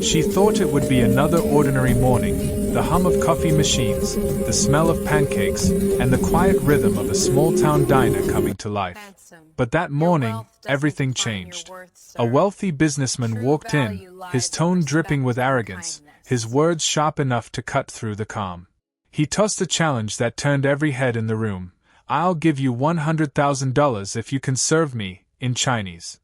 She thought it would be another ordinary morning, the hum of coffee machines, the smell of pancakes, and the quiet rhythm of a small-town diner coming to life. But that morning, everything changed. A wealthy businessman walked in, his tone dripping with arrogance, his words sharp enough to cut through the calm. He tossed a challenge that turned every head in the room. "I'll give you $100,000 if you can serve me," in Chinese.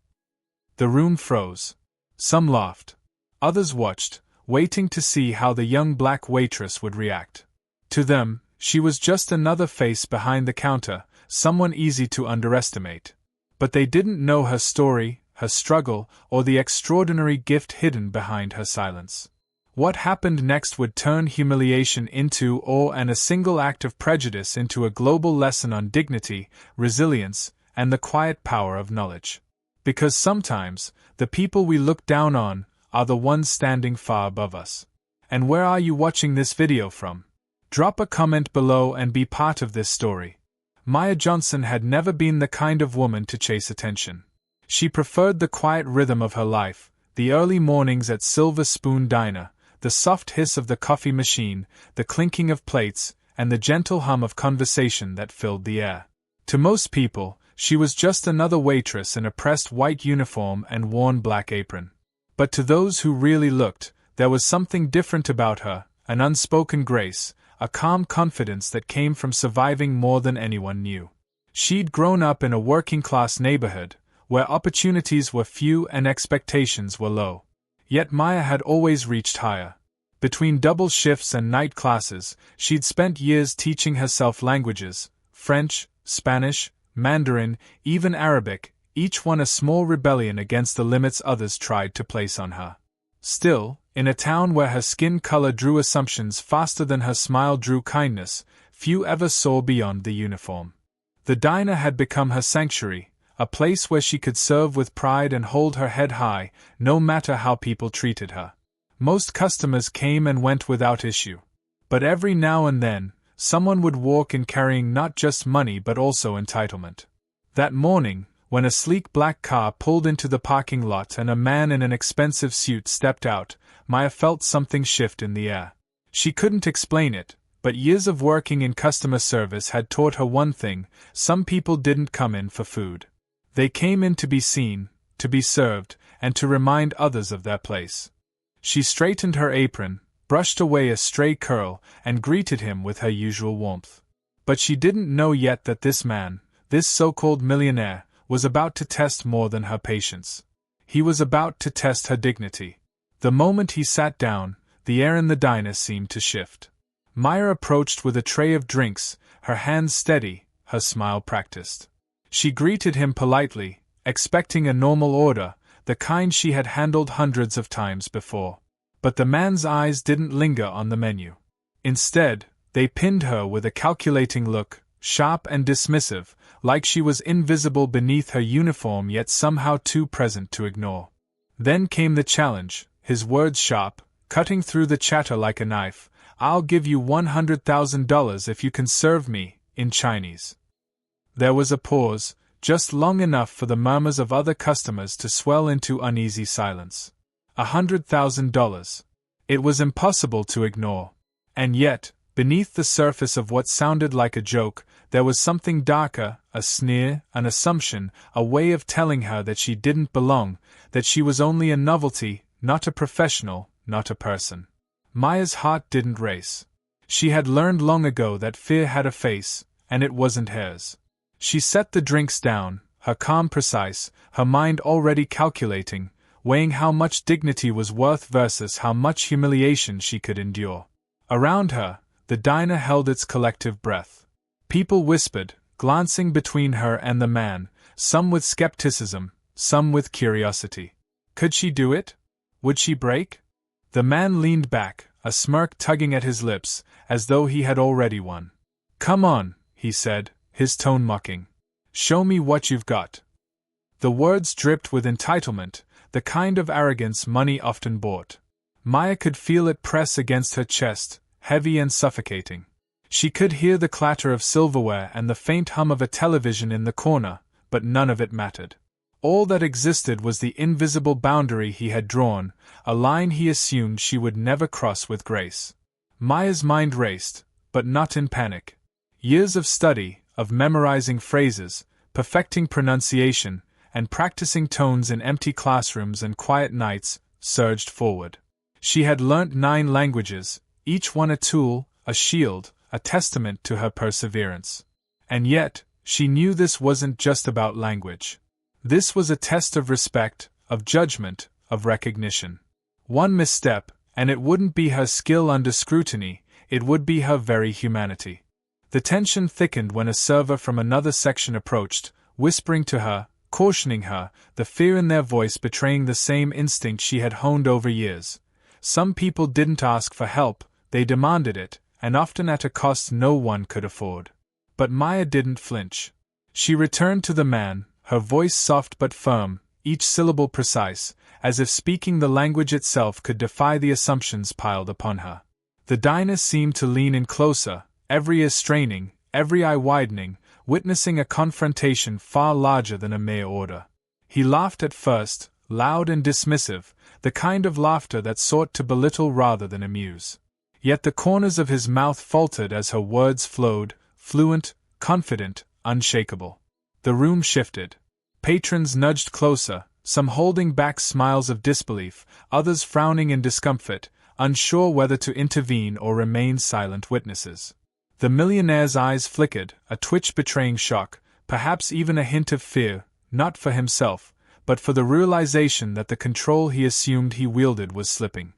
The room froze. Some laughed. Others watched, waiting to see how the young black waitress would react. To them, she was just another face behind the counter, someone easy to underestimate. But they didn't know her story, her struggle, or the extraordinary gift hidden behind her silence. What happened next would turn humiliation into awe and a single act of prejudice into a global lesson on dignity, resilience, and the quiet power of knowledge. Because sometimes, the people we look down on are the ones standing far above us. And where are you watching this video from? Drop a comment below and be part of this story. Maya Johnson had never been the kind of woman to chase attention. She preferred the quiet rhythm of her life, the early mornings at Silver Spoon Diner, the soft hiss of the coffee machine, the clinking of plates, and the gentle hum of conversation that filled the air. To most people, she was just another waitress in a pressed white uniform and worn black apron. But to those who really looked, there was something different about her, an unspoken grace, a calm confidence that came from surviving more than anyone knew. She'd grown up in a working-class neighborhood, where opportunities were few and expectations were low. Yet Maya had always reached higher. Between double shifts and night classes, she'd spent years teaching herself languages, French, Spanish, Mandarin, even Arabic, each one a small rebellion against the limits others tried to place on her. Still, in a town where her skin color drew assumptions faster than her smile drew kindness, few ever saw beyond the uniform. The diner had become her sanctuary, a place where she could serve with pride and hold her head high, no matter how people treated her. Most customers came and went without issue. But every now and then, someone would walk in carrying not just money but also entitlement. That morning, when a sleek black car pulled into the parking lot and a man in an expensive suit stepped out, Maya felt something shift in the air. She couldn't explain it, but years of working in customer service had taught her one thing: some people didn't come in for food. They came in to be seen, to be served, and to remind others of their place. She straightened her apron, brushed away a stray curl, and greeted him with her usual warmth. But she didn't know yet that this man, this so-called millionaire, was about to test more than her patience. He was about to test her dignity. The moment he sat down, the air in the diner seemed to shift. Maya approached with a tray of drinks, her hands steady, her smile practiced. She greeted him politely, expecting a normal order, the kind she had handled hundreds of times before. But the man's eyes didn't linger on the menu. Instead, they pinned her with a calculating look, sharp and dismissive, like she was invisible beneath her uniform yet somehow too present to ignore. Then came the challenge, his words sharp, cutting through the chatter like a knife. "I'll give you $100,000 if you can serve me," in Chinese. There was a pause, just long enough for the murmurs of other customers to swell into uneasy silence. $100,000. It was impossible to ignore. And yet, beneath the surface of what sounded like a joke, there was something darker, a sneer, an assumption, a way of telling her that she didn't belong, that she was only a novelty, not a professional, not a person. Maya's heart didn't race. She had learned long ago that fear had a face, and it wasn't hers. She set the drinks down, her calm precise, her mind already calculating, weighing how much dignity was worth versus how much humiliation she could endure. Around her, the diner held its collective breath. People whispered, glancing between her and the man, some with skepticism, some with curiosity. Could she do it? Would she break? The man leaned back, a smirk tugging at his lips, as though he had already won. "Come on," he said, his tone mocking. "Show me what you've got." The words dripped with entitlement, the kind of arrogance money often bought. Maya could feel it press against her chest, heavy and suffocating. She could hear the clatter of silverware and the faint hum of a television in the corner, but none of it mattered. All that existed was the invisible boundary he had drawn, a line he assumed she would never cross with grace. Maya's mind raced, but not in panic. Years of study, of memorizing phrases, perfecting pronunciation, and practicing tones in empty classrooms and quiet nights, surged forward. She had learnt 9 languages, each one a tool, a shield, a testament to her perseverance. And yet, she knew this wasn't just about language. This was a test of respect, of judgment, of recognition. One misstep, and it wouldn't be her skill under scrutiny, it would be her very humanity. The tension thickened when a server from another section approached, whispering to her, cautioning her, the fear in their voice betraying the same instinct she had honed over years. Some people didn't ask for help, they demanded it, and often at a cost no one could afford. But Maya didn't flinch. She returned to the man, her voice soft but firm, each syllable precise, as if speaking the language itself could defy the assumptions piled upon her. The diner seemed to lean in closer, every ear straining, every eye widening, witnessing a confrontation far larger than a mere order. He laughed at first, loud and dismissive, the kind of laughter that sought to belittle rather than amuse. Yet the corners of his mouth faltered as her words flowed, fluent, confident, unshakable. The room shifted. Patrons nudged closer, some holding back smiles of disbelief, others frowning in discomfort, unsure whether to intervene or remain silent witnesses. The millionaire's eyes flickered, a twitch betraying shock, perhaps even a hint of fear, not for himself, but for the realization that the control he assumed he wielded was slipping.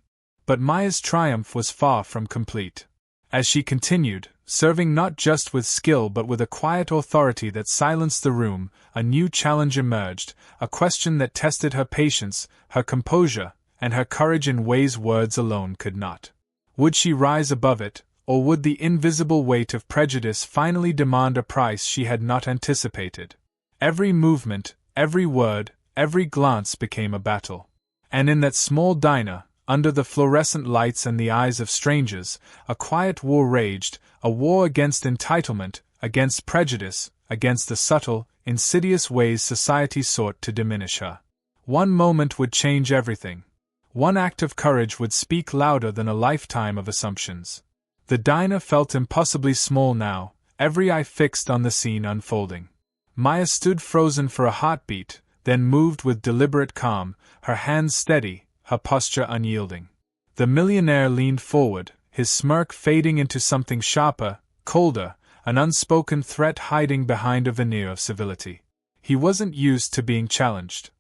But Maya's triumph was far from complete. As she continued, serving not just with skill but with a quiet authority that silenced the room, a new challenge emerged, a question that tested her patience, her composure, and her courage in ways words alone could not. Would she rise above it, or would the invisible weight of prejudice finally demand a price she had not anticipated? Every movement, every word, every glance became a battle. And in that small diner, under the fluorescent lights and the eyes of strangers, a quiet war raged, a war against entitlement, against prejudice, against the subtle, insidious ways society sought to diminish her. One moment would change everything. One act of courage would speak louder than a lifetime of assumptions. The diner felt impossibly small now, every eye fixed on the scene unfolding. Maya stood frozen for a heartbeat, then moved with deliberate calm, her hands steady, her posture unyielding. The millionaire leaned forward, his smirk fading into something sharper, colder, an unspoken threat hiding behind a veneer of civility. He wasn't used to being challenged.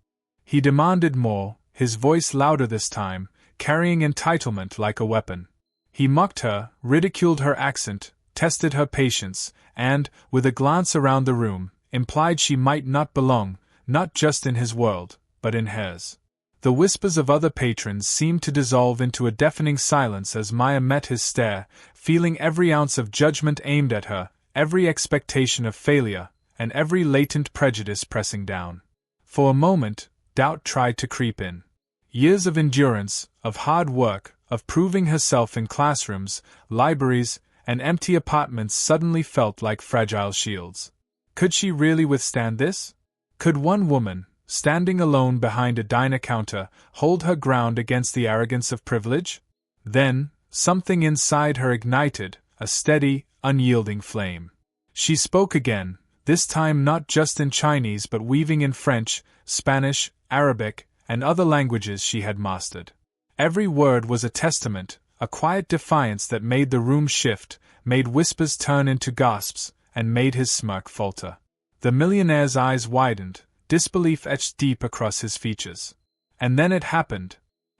He demanded more, his voice louder this time, carrying entitlement like a weapon. He mocked her, ridiculed her accent, tested her patience, and, with a glance around the room, implied she might not belong, not just in his world, but in hers. The whispers of other patrons seemed to dissolve into a deafening silence as Maya met his stare, feeling every ounce of judgment aimed at her, every expectation of failure, and every latent prejudice pressing down. For a moment, doubt tried to creep in. Years of endurance, of hard work, of proving herself in classrooms, libraries, and empty apartments suddenly felt like fragile shields. Could she really withstand this? Could one woman, standing alone behind a diner counter, hold her ground against the arrogance of privilege? Then, something inside her ignited, a steady, unyielding flame. She spoke again, this time not just in Chinese but weaving in French, Spanish, Arabic, and other languages she had mastered. Every word was a testament, a quiet defiance that made the room shift, made whispers turn into gasps, and made his smirk falter. The millionaire's eyes widened, disbelief etched deep across his features. And then it happened.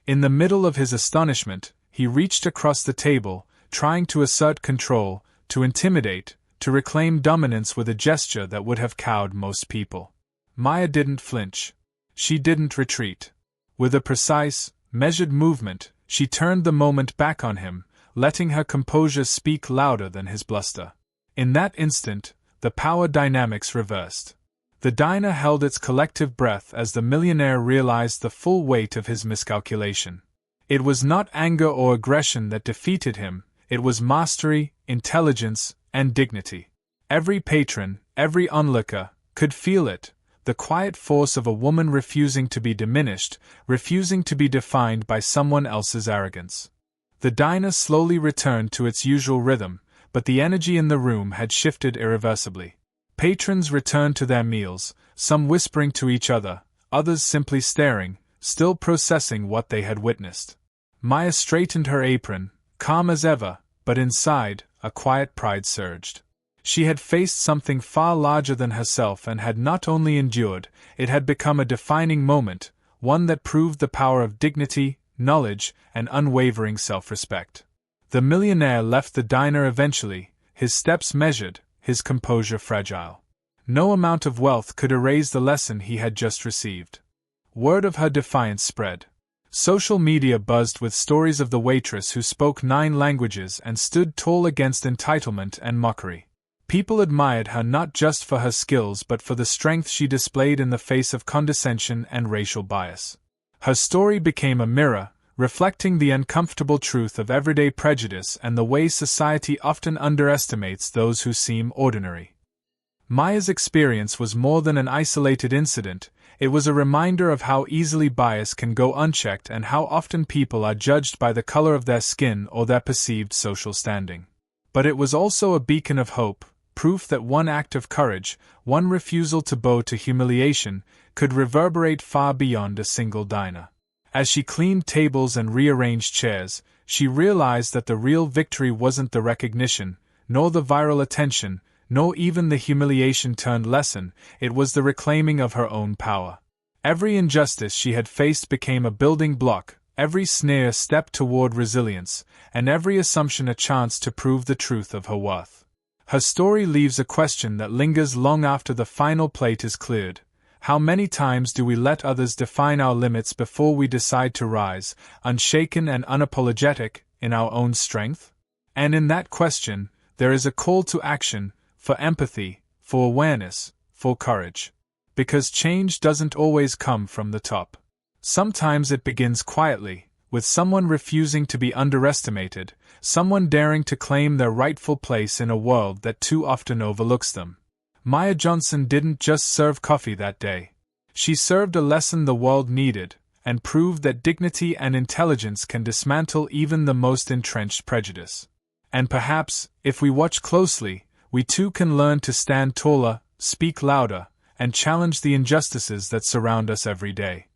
In the middle of his astonishment, he reached across the table, trying to assert control, to intimidate, to reclaim dominance with a gesture that would have cowed most people. Maya didn't flinch. She didn't retreat. With a precise, measured movement, she turned the moment back on him, letting her composure speak louder than his bluster. In that instant, the power dynamics reversed. The diner held its collective breath as the millionaire realized the full weight of his miscalculation. It was not anger or aggression that defeated him, it was mastery, intelligence, and dignity. Every patron, every onlooker, could feel it, the quiet force of a woman refusing to be diminished, refusing to be defined by someone else's arrogance. The diner slowly returned to its usual rhythm, but the energy in the room had shifted irreversibly. Patrons returned to their meals, some whispering to each other, others simply staring, still processing what they had witnessed. Maya straightened her apron, calm as ever, but inside, a quiet pride surged. She had faced something far larger than herself and had not only endured, it had become a defining moment, one that proved the power of dignity, knowledge, and unwavering self-respect. The millionaire left the diner eventually, his steps measured, his composure fragile. No amount of wealth could erase the lesson he had just received. Word of her defiance spread. Social media buzzed with stories of the waitress who spoke 9 languages and stood tall against entitlement and mockery. People admired her not just for her skills but for the strength she displayed in the face of condescension and racial bias. Her story became a mirror, reflecting the uncomfortable truth of everyday prejudice and the way society often underestimates those who seem ordinary. Maya's experience was more than an isolated incident, it was a reminder of how easily bias can go unchecked and how often people are judged by the color of their skin or their perceived social standing. But it was also a beacon of hope, proof that one act of courage, one refusal to bow to humiliation, could reverberate far beyond a single diner. As she cleaned tables and rearranged chairs, she realized that the real victory wasn't the recognition, nor the viral attention, nor even the humiliation-turned lesson, it was the reclaiming of her own power. Every injustice she had faced became a building block, every sneer a step toward resilience, and every assumption a chance to prove the truth of her worth. Her story leaves a question that lingers long after the final plate is cleared. How many times do we let others define our limits before we decide to rise, unshaken and unapologetic, in our own strength? And in that question, there is a call to action, for empathy, for awareness, for courage. Because change doesn't always come from the top. Sometimes it begins quietly, with someone refusing to be underestimated, someone daring to claim their rightful place in a world that too often overlooks them. Maya Johnson didn't just serve coffee that day. She served a lesson the world needed, and proved that dignity and intelligence can dismantle even the most entrenched prejudice. And perhaps, if we watch closely, we too can learn to stand taller, speak louder, and challenge the injustices that surround us every day.